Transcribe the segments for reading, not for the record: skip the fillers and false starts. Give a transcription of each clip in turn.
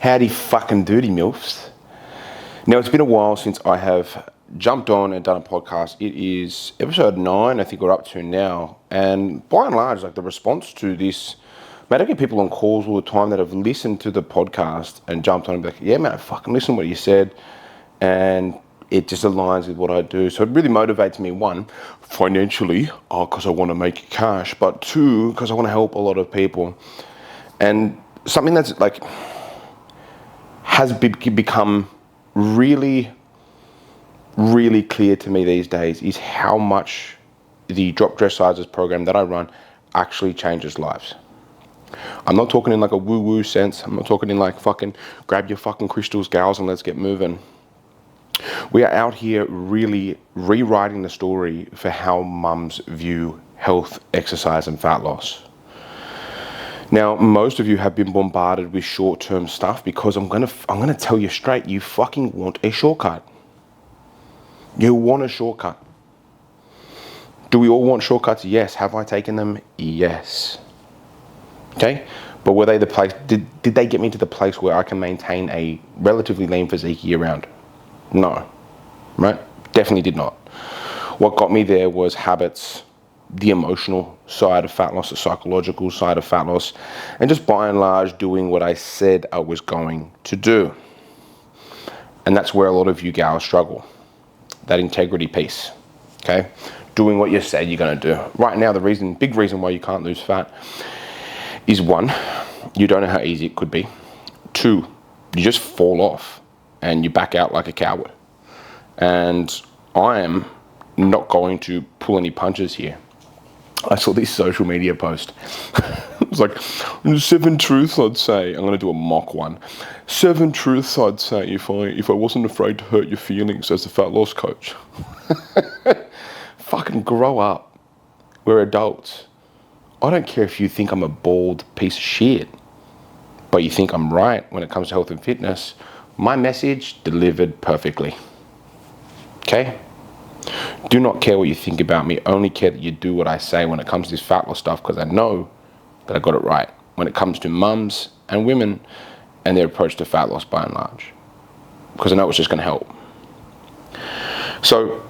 Howdy fucking doody milfs. Now it's been a while since I have jumped on and done a podcast. It is episode 9, I think we're up to now. And by and large, like the response to this, mate, I get people on calls all the time that have listened to the podcast and jumped on and be like, yeah, man, I fucking listen to what you said. And it just aligns with what I do. So it really motivates me, one, financially, because I want to make cash, but two, because I want to help a lot of people. And something that's like has become really, really clear to me these days is how much the drop dress sizes program that I run actually changes lives. I'm not talking in like a woo-woo sense. I'm not talking in like fucking grab your fucking crystals, gals, and let's get moving. We are out here really rewriting the story for how mums view health, exercise, and fat loss. Now, most of you have been bombarded with short-term stuff because I'm gonna tell you straight, you fucking want a shortcut. You want a shortcut. Do we all want shortcuts? Yes. Have I taken them? Yes. Okay? But were they the place, did they get me to the place where I can maintain a relatively lean physique year round? No. Right? Definitely did not. What got me there was habits, the emotional side of fat loss, the psychological side of fat loss, and just by and large doing what I said I was going to do. And that's where a lot of you gals struggle, that integrity piece, okay? Doing what you said you're gonna do. Right now, the big reason why you can't lose fat is one, you don't know how easy it could be. Two, you just fall off and you back out like a coward. And I am not going to pull any punches here. I saw this social media post. It was like, 7 truths I'd say. I'm going to do a mock one. 7 truths I'd say if I wasn't afraid to hurt your feelings as a fat loss coach. Fucking grow up. We're adults. I don't care if you think I'm a bald piece of shit, but you think I'm right when it comes to health and fitness. My message delivered perfectly. Okay? Do not care what you think about me, only care that you do what I say when it comes to this fat loss stuff, because I know that I got it right when it comes to mums and women and their approach to fat loss by and large, because I know it's just going to help. So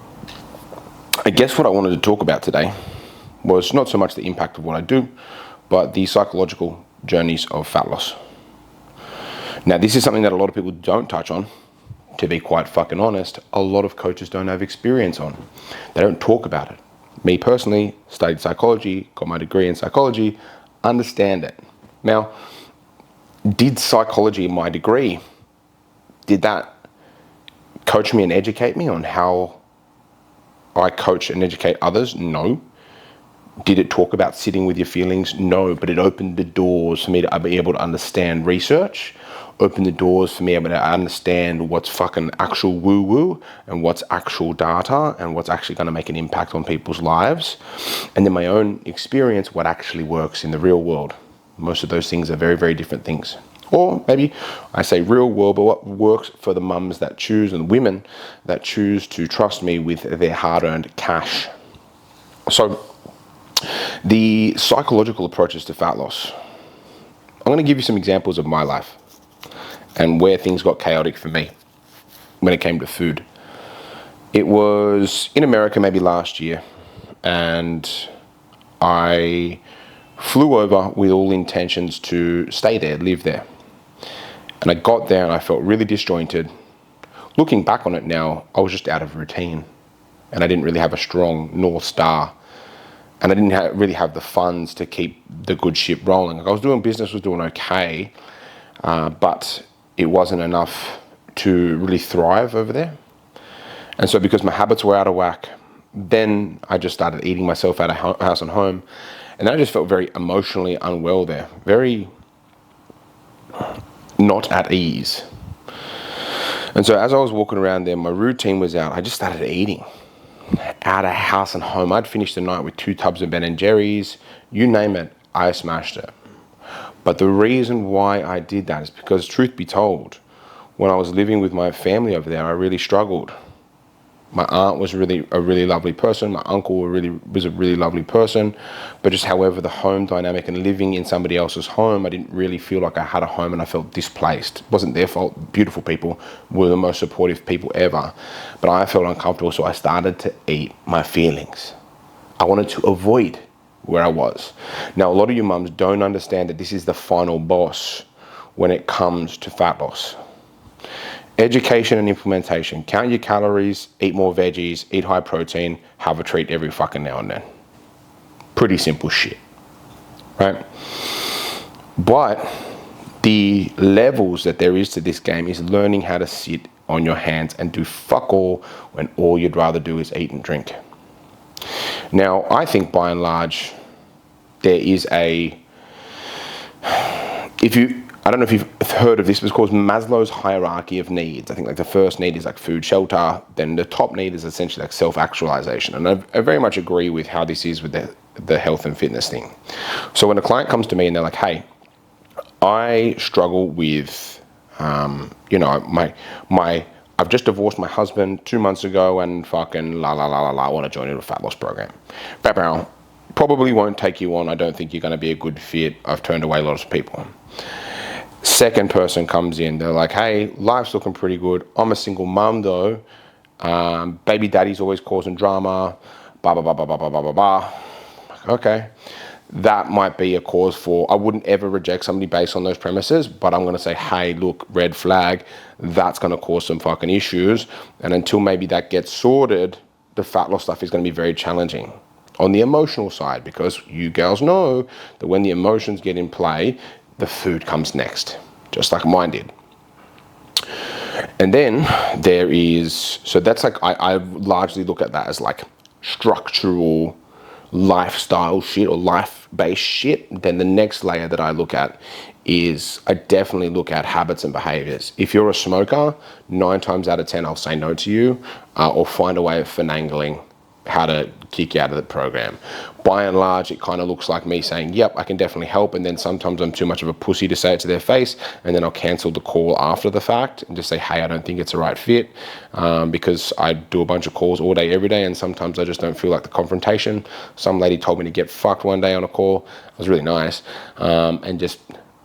I guess what I wanted to talk about today was not so much the impact of what I do, but the psychological journeys of fat loss. Now, this is something that a lot of people don't touch on. To be quite fucking honest, a lot of coaches don't have experience on. They don't talk about it. Me personally, studied psychology, got my degree in psychology, understand it. Now, did psychology in my degree, did that coach me and educate me on how I coach and educate others? No. Did it talk about sitting with your feelings? No, but it opened the doors for me to be able to understand research, opened the doors for me to be able to understand what's fucking actual woo-woo and what's actual data and what's actually going to make an impact on people's lives. And then my own experience, what actually works in the real world. Most of those things are very, very different things. Or maybe I say real world, but what works for the mums that choose and women that choose to trust me with their hard-earned cash. So the psychological approaches to fat loss. I'm going to give you some examples of my life and where things got chaotic for me when it came to food. It was in America maybe last year, and I flew over with all intentions to stay there, live there. And I got there and I felt really disjointed. Looking back on it now, I was just out of routine, and I didn't really have a strong North Star. And I didn't really have the funds to keep the good ship rolling. Like I was doing business, was doing okay, but it wasn't enough to really thrive over there. And so because my habits were out of whack, then I just started eating myself out of house and home. And I just felt very emotionally unwell there, very not at ease. And so as I was walking around there, my routine was out. I just started eating out of house and home. I'd finished the night with 2 tubs of Ben & Jerry's, you name it, I smashed it. But the reason why I did that is because, truth be told, when I was living with my family over there, I really struggled. My aunt was a really lovely person. My uncle was a really lovely person. But just however the home dynamic and living in somebody else's home, I didn't really feel like I had a home, and I felt displaced. It wasn't their fault. Beautiful people were the most supportive people ever. But I felt uncomfortable, so I started to eat my feelings. I wanted to avoid where I was. Now, a lot of you mums don't understand that this is the final boss when it comes to fat loss. Education and implementation. Count your calories, eat more veggies, eat high protein, have a treat every fucking now and then. Pretty simple shit, right? But the levels that there is to this game is learning how to sit on your hands and do fuck all when all you'd rather do is eat and drink. Now, I think by and large, there is I don't know if you've heard of this, but it's called Maslow's hierarchy of needs. I think like the first need is like food, shelter. Then the top need is essentially like self-actualization. And I very much agree with how this is with the health and fitness thing. So when a client comes to me and they're like, hey, I struggle with, I've just divorced my husband 2 months ago and fucking I want to join in a fat loss program. Probably won't take you on. I don't think you're going to be a good fit. I've turned away lots of people. Second person comes in, they're like, hey, life's looking pretty good. I'm a single mum though. Baby daddy's always causing drama. Blah, blah, blah, blah, blah, blah, blah, blah. Okay. That might be a cause for, I wouldn't ever reject somebody based on those premises, but I'm going to say, hey, look, red flag, that's going to cause some fucking issues. And until maybe that gets sorted, the fat loss stuff is going to be very challenging. On the emotional side, because you girls know that when the emotions get in play, the food comes next, just like mine did. And then there is, so that's like, I largely look at that as like structural lifestyle shit or life-based shit. Then the next layer that I look at is I definitely look at habits and behaviors. If you're a smoker, 9 times out of 10, I'll say no to you or find a way of finagling how to kick you out of the program. By and large, it kind of looks like me saying, yep, I can definitely help. And then sometimes I'm too much of a pussy to say it to their face. And then I'll cancel the call after the fact and just say, hey, I don't think it's a right fit, because I do a bunch of calls all day, every day. And sometimes I just don't feel like the confrontation. Some lady told me to get fucked one day on a call. It was really nice. And just,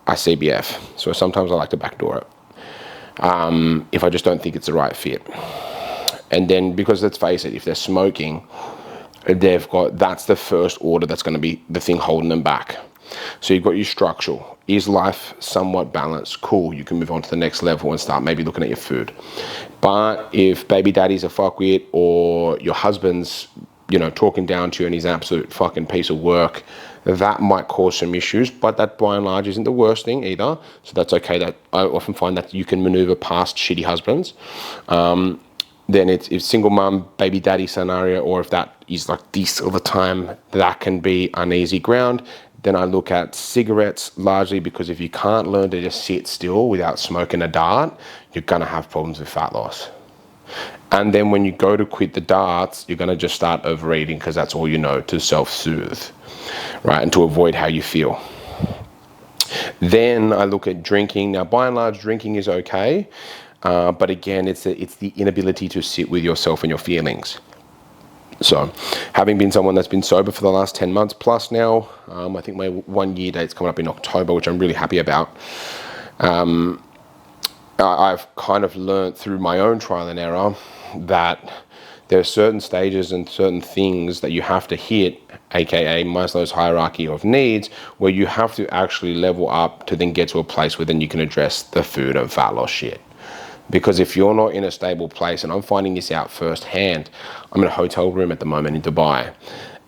I CBF. So sometimes I like to backdoor it if I just don't think it's the right fit. And then, because let's face it, if they're smoking, that's the first order that's going to be the thing holding them back. So you've got your structural. Is life somewhat balanced? Cool, you can move on to the next level and start maybe looking at your food. But if baby daddy's a fuckwit or your husband's, talking down to you and he's an absolute fucking piece of work, that might cause some issues, but that by and large isn't the worst thing either. So that's okay. That I often find that you can maneuver past shitty husbands. Then it's single mum, baby daddy scenario, or if that is like this all the time, that can be uneasy ground. Then I look at cigarettes largely because if you can't learn to just sit still without smoking a dart, you're going to have problems with fat loss. And then when you go to quit the darts, you're going to just start overeating because that's all you know to self-soothe, right? And to avoid how you feel. Then I look at drinking. Now, by and large, drinking is okay. But again, it's the inability to sit with yourself and your feelings. So having been someone that's been sober for the last 10 months plus now, I think my 1 year date's coming up in October, which I'm really happy about. I've kind of learned through my own trial and error that there are certain stages and certain things that you have to hit, aka Maslow's hierarchy of needs, where you have to actually level up to then get to a place where then you can address the food and fat loss shit. Because if you're not in a stable place, and I'm finding this out firsthand, I'm in a hotel room at the moment in Dubai,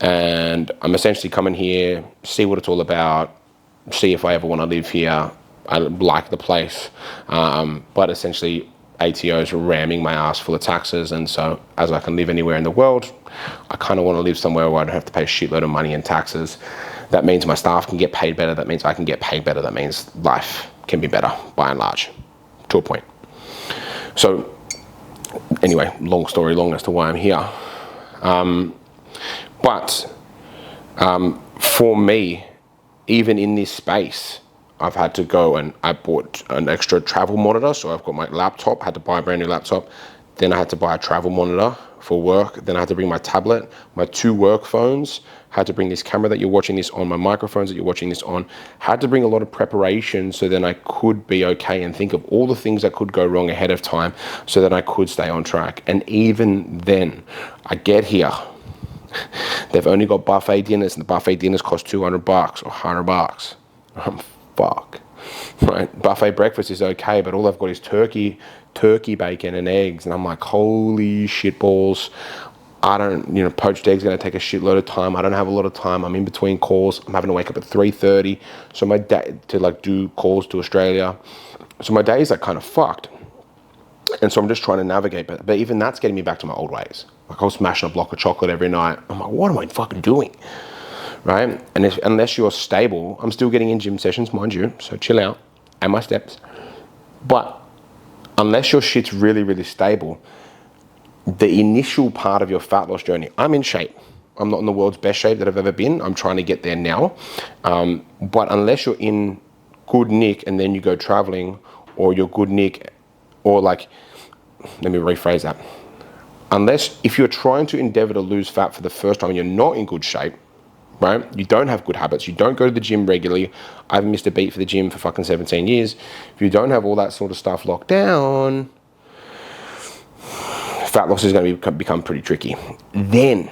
and I'm essentially coming here, see what it's all about, see if I ever want to live here. I like the place, but essentially ATO's ramming my ass full of taxes, and so as I can live anywhere in the world, I kind of want to live somewhere where I don't have to pay a shitload of money in taxes. That means my staff can get paid better, that means I can get paid better, that means life can be better by and large, to a point. So anyway, long story long as to why I'm here. But for me, even in this space, I've had to go and I bought an extra travel monitor. So I've got my laptop, had to buy a brand new laptop, Then I had to buy a travel monitor for work. Then I had to bring my tablet, my 2 work phones, had to bring this camera that you're watching this on, my microphones that you're watching this on, had to bring a lot of preparation so then I could be okay and think of all the things that could go wrong ahead of time so that I could stay on track. And even then, I get here, they've only got buffet dinners, and the buffet dinners cost $200 or $100. Fuck. Right? Buffet breakfast is okay, but all I've got is turkey, bacon, and eggs. And I'm like, holy shit balls. I don't, poached eggs going to take a shitload of time. I don't have a lot of time. I'm in between calls. I'm having to wake up at 3:30. So my day to do calls to Australia. So my day is kind of fucked. And so I'm just trying to navigate. But even that's getting me back to my old ways. I was smashing a block of chocolate every night. I'm like, what am I fucking doing? Right? And unless you're stable, I'm still getting in gym sessions, mind you. So chill out. And my steps. But unless your shit's really, really stable, the initial part of your fat loss journey, I'm in shape. I'm not in the world's best shape that I've ever been. I'm trying to get there now. But unless you're in good nick and then you go traveling, or you're good nick, or let me rephrase that. If you're trying to endeavor to lose fat for the first time and you're not in good shape, right? You don't have good habits. You don't go to the gym regularly. I haven't missed a beat for the gym for fucking 17 years. If you don't have all that sort of stuff locked down, fat loss is going to become pretty tricky. Then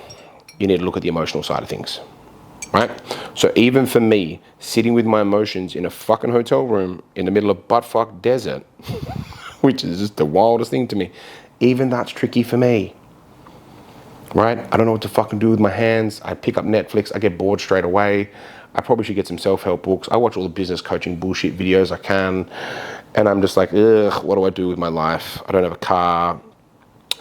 you need to look at the emotional side of things, right? So even for me, sitting with my emotions in a fucking hotel room in the middle of buttfuck desert, which is just the wildest thing to me, even that's tricky for me, right? I don't know what to fucking do with my hands. I pick up Netflix. I get bored straight away. I probably should get some self-help books. I watch all the business coaching bullshit videos I can. And I'm just like, ugh, what do I do with my life? I don't have a car.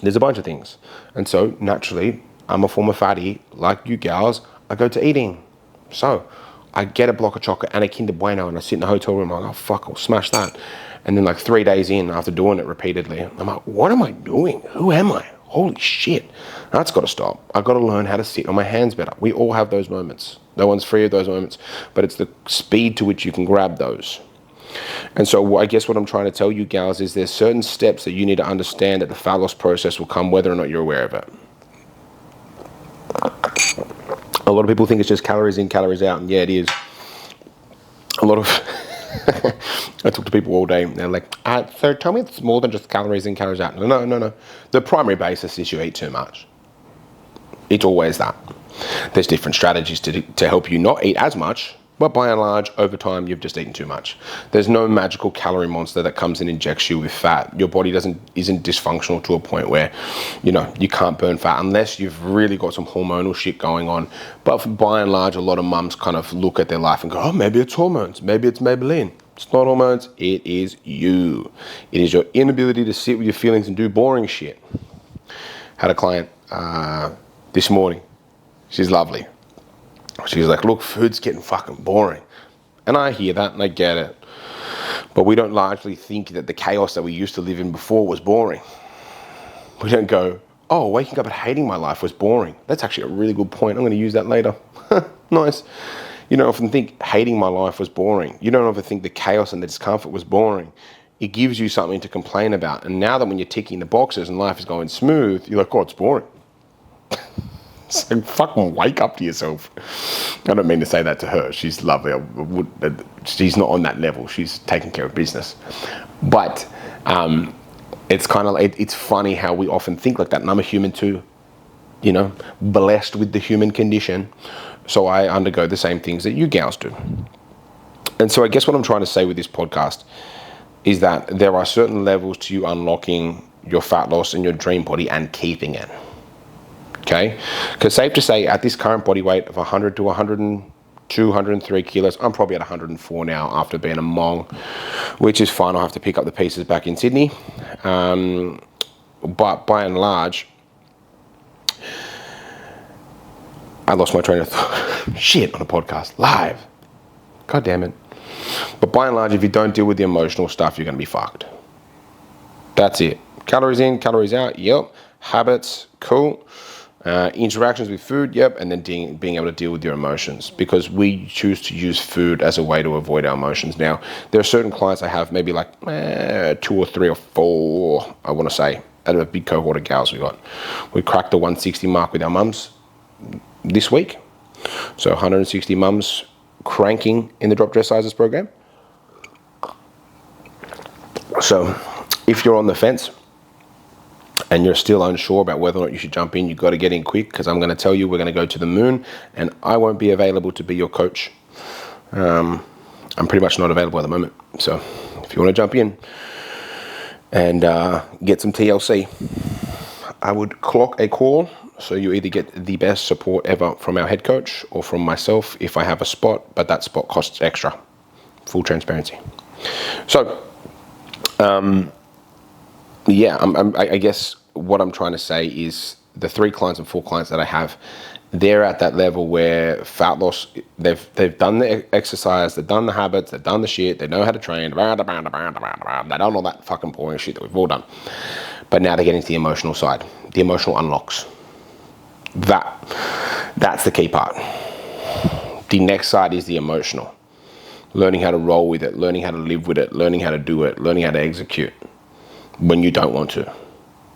There's a bunch of things. And so naturally, I'm a former fatty, like you gals, I go to eating. So I get a block of chocolate and a Kinder Bueno and I sit in the hotel room, I'm like, oh fuck, I'll smash that. And then 3 days in, after doing it repeatedly, I'm like, what am I doing? Who am I? Holy shit. That's got to stop. I've got to learn how to sit on my hands better. We all have those moments. No one's free of those moments, but it's the speed to which you can grab those. And so I guess what I'm trying to tell you gals is there's certain steps that you need to understand that the fat loss process will come whether or not you're aware of it. A lot of people think it's just calories in, calories out, and yeah, it is. A lot of I talk to people all day and they're like, so tell me it's more than just calories in, calories out. No. The primary basis is you eat too much. It's always that. There's different strategies to help you not eat as much, but by and large, over time, you've just eaten too much. There's no magical calorie monster that comes and injects you with fat. Your body isn't dysfunctional to a point where, you can't burn fat unless you've really got some hormonal shit going on. But by and large, a lot of mums kind of look at their life and go, oh, maybe it's hormones. Maybe it's Maybelline. It's not hormones. It is you. It is your inability to sit with your feelings and do boring shit. Had a client this morning. She's lovely. She's like, look, food's getting fucking boring. And I hear that and I get it. But we don't largely think that the chaos that we used to live in before was boring. We don't go, oh, waking up and hating my life was boring. That's actually a really good point. I'm going to use that later. Nice. You don't often think hating my life was boring. You don't often think the chaos and the discomfort was boring. It gives you something to complain about. And now that when you're ticking the boxes and life is going smooth, you're like, oh, it's boring. So fucking wake up to yourself. I don't mean to say that to her. She's lovely. She's not on that level. She's taking care of business. But it's kind of it's funny how we often think like that. And I'm a human too, blessed with the human condition. So I undergo the same things that you gals do. And so I guess what I'm trying to say with this podcast is that there are certain levels to you unlocking your fat loss and your dream body and keeping it. Okay, because safe to say at this current body weight of 100 to 102, 103 kilos, I'm probably at 104 now after being a mong, which is fine. I'll have to pick up the pieces back in Sydney. But by and large, I lost my train of thought. Shit, on a podcast, live. God damn it. But by and large, if you don't deal with the emotional stuff, you're going to be fucked. That's it. Calories in, calories out, yep. Habits, cool. Interactions with food, yep, and then being able to deal with your emotions, because we choose to use food as a way to avoid our emotions. Now, there are certain clients I have, maybe 2 or 3 or 4, I want to say, out of a big cohort of gals we got. We cracked the 160 mark with our mums this week. So 160 mums cranking in the drop dress sizes program. So if you're on the fence and you're still unsure about whether or not you should jump in, you've got to get in quick, because I'm going to tell you we're going to go to the moon and I won't be available to be your coach. I'm pretty much not available at the moment. So if you want to jump in and get some TLC, I would clock a call. So you either get the best support ever from our head coach or from myself if I have a spot, but that spot costs extra. Full transparency. So, I guess what I'm trying to say is the 3 clients and 4 clients that I have, they're at that level where fat loss, they've done the exercise, they've done the habits, they've done the shit, they know how to train, they done all that fucking boring shit that we've all done. But now they're getting to the emotional side, the emotional unlocks. That's the key part. The next side is the emotional. Learning how to roll with it, learning how to live with it, learning how to do it, learning how to execute when you don't want to.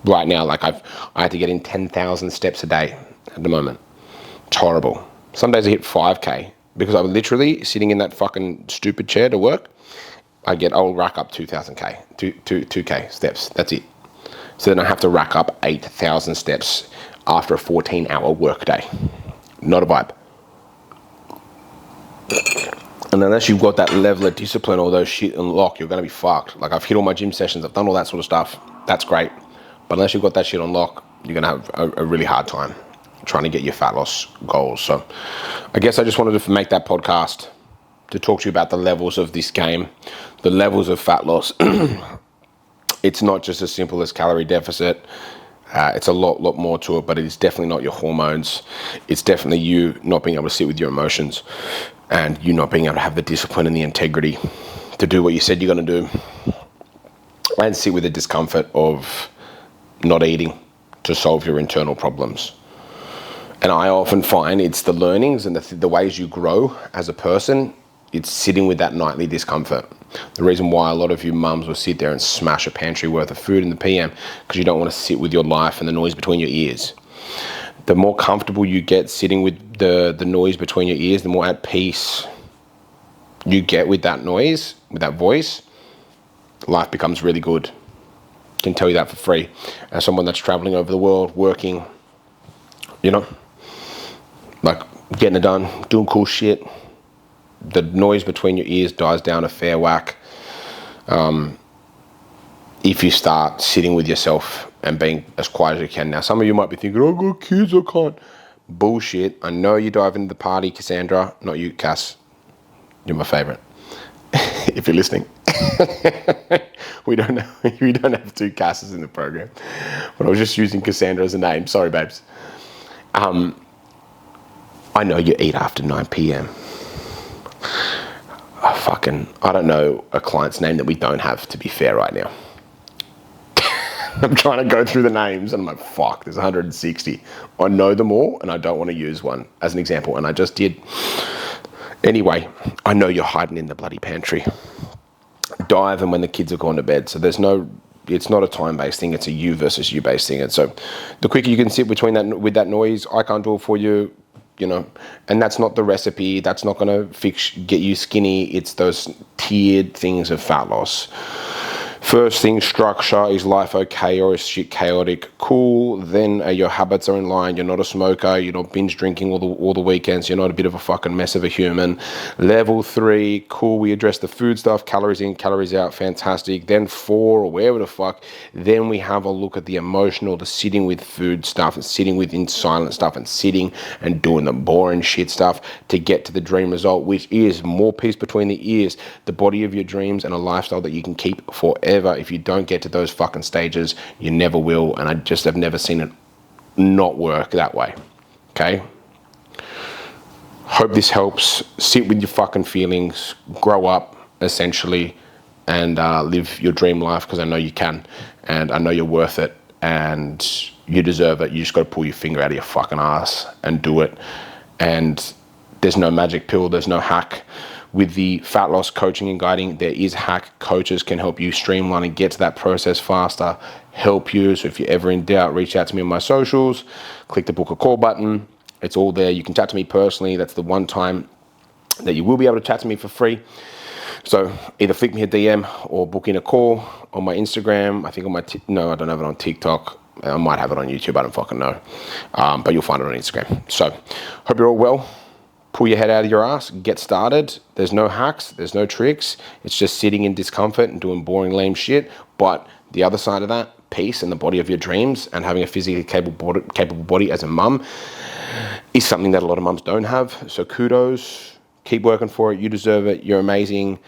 Right now, like I had to get in 10,000 steps a day at the moment. It's horrible. Some days I hit 5K because I'm literally sitting in that fucking stupid chair to work. I'll rack up 2K steps. That's it. So then I have to rack up 8,000 steps after a 14-hour workday. Not a vibe. And unless you've got that level of discipline or those shit unlocked, you're going to be fucked. Like, I've hit all my gym sessions, I've done all that sort of stuff. That's great. But unless you've got that shit unlocked, you're going to have a really hard time trying to get your fat loss goals. So I guess I just wanted to make that podcast to talk to you about the levels of this game, the levels of fat loss. It's not just as simple as calorie deficit. It's a lot more to it, but it is definitely not your hormones. It's definitely you not being able to sit with your emotions and you not being able to have the discipline and the integrity to do what you said you're going to do and sit with the discomfort of not eating to solve your internal problems. And I often find it's the learnings and the ways you grow as a person, it's sitting with that nightly discomfort. The reason why a lot of you mums will sit there and smash a pantry worth of food in the PM, because you don't want to sit with your life and the noise between your ears. The more comfortable you get sitting with the noise between your ears, the more at peace you get with that noise, with that voice, life becomes really good. I can tell you that for free. As someone that's traveling over the world, working, like getting it done, doing cool shit, the noise between your ears dies down a fair whack if you start sitting with yourself and being as quiet as you can. Now, some of you might be thinking, I've got kids, I can't. Bullshit. I know you dive into the party, Cassandra. Not you, Cass. You're my favorite. If you're listening. We don't have 2 Casses in the program. But I was just using Cassandra as a name. Sorry, babes. I know you eat after 9 p.m. I don't know a client's name that we don't have, to be fair, right now. I'm trying to go through the names and I'm like, fuck, there's 160. I know them all and I don't want to use one as an example, and I just did. Anyway, I know you're hiding in the bloody pantry. Dive and when the kids have gone to bed. So it's not a time-based thing, it's a you versus you based thing. And so the quicker you can sit between that with that noise, I can't do it for you, and that's not the recipe. That's not going to get you skinny. It's those tiered things of fat loss. First thing, structure. Is life okay or is shit chaotic? Cool. Then your habits are in line. You're not a smoker. You're not binge drinking all the weekends. You're not a bit of a fucking mess of a human. Level 3, cool. We address the food stuff. Calories in, calories out. Fantastic. Then 4 or wherever the fuck. Then we have a look at the emotional, the sitting with food stuff and sitting with in silent stuff and sitting and doing the boring shit stuff to get to the dream result, which is more peace between the ears, the body of your dreams, and a lifestyle that you can keep forever. If you don't get to those fucking stages, you never will. And I just have never seen it not work that way. Okay? Hope this helps. Sit with your fucking feelings. Grow up, essentially, and live your dream life, because I know you can. And I know you're worth it. And you deserve it. You just got to pull your finger out of your fucking ass and do it. And there's no magic pill. There's no hack. with the fat loss coaching and guiding, there is hack coaches can help you streamline and get to that process faster, help you. So if you're ever in doubt, reach out to me on my socials, click the book a call button. It's all there. You can chat to me personally. That's the one time that you will be able to chat to me for free. So either flick me a DM or book in a call on my Instagram. I think on my, no, I don't have it on TikTok. I might have it on YouTube. I don't fucking know. But you'll find it on Instagram. So hope you're all well. Pull your head out of your ass. Get started. There's no hacks. There's no tricks. It's just sitting in discomfort and doing boring, lame shit. But the other side of that, peace and the body of your dreams and having a physically capable body as a mum is something that a lot of mums don't have. So kudos. Keep working for it. You deserve it. You're amazing.